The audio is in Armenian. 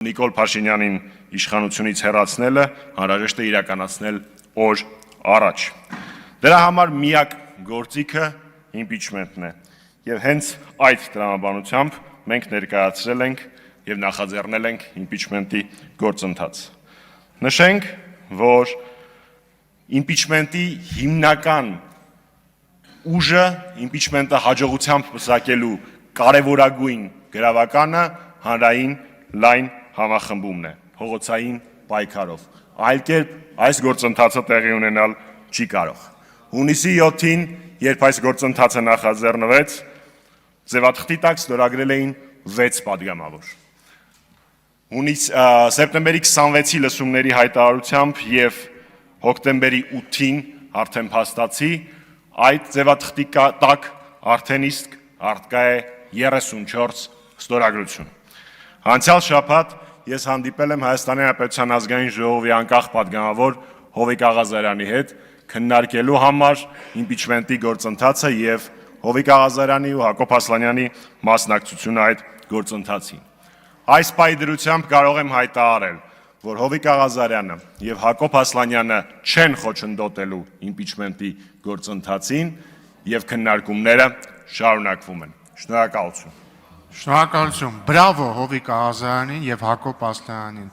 Նիկոլ Փաշինյանին իշխանությունից հեռացնելը անհրաժեշտ է իրականացնել օր առաջ։ Դրա համար միակ գործիքը իմպիչմենտն է եւ հենց այդ տրամաբանությամբ մենք ներկայացրել ենք եւ նախաձեռնել ենք իմպիչմենտի գործընթաց։ Նշենք, որ իմպիչմենտի հիմնական ուժը իմպիչմենտը հաջողությամբ պսակելու կարևորագույն գրավականը հանրային լայն համախմբումն է, փողոցային պայքարով, այլ կերպ այս գործընթացը տեղի ունենալ չի կարող։ Հունիսի 7-ին, երբ այս գործընթացը նախաձեռնվեց, ձևաթղթի տակ ստորագրել էին 6 պատգամավոր։ Սեպտեմբերի 26-ի լսումների հայտարարությամբ եւ հոկտեմբերի 8-ին արդեն փաստացի այդ ձևաթղթի տակ արդեն իսկ արտկա է 34 ստորագրություն։ Անցյալ շաբաթ ես հանդիպել եմ Հայաստանի Հանրապետության ազգային ժողովի անկախ պատգամավոր Հովիկ Աղազարյանի հետ քննարկելու համար իմպիչմենտի գործընթացը եւ Հովիկ Աղազարյանի ու Հակոբ Ասլանյանի մասնակցությունը այդ գործընթացին։ Այս պայդրությամբ կարող եմ հայտարարել, որ Հովիկ Աղազարյանը եւ Հակոբ Ասլանյանը չեն խոչընդոտելու իմպիչմենտի գործընթացին եւ քննարկումները շարունակվում են։ Շնորհակալություն։ Շնորհակալություն, բրավո Հովիկ Աղազարյանին եւ Հակոբ Ասլանյանին։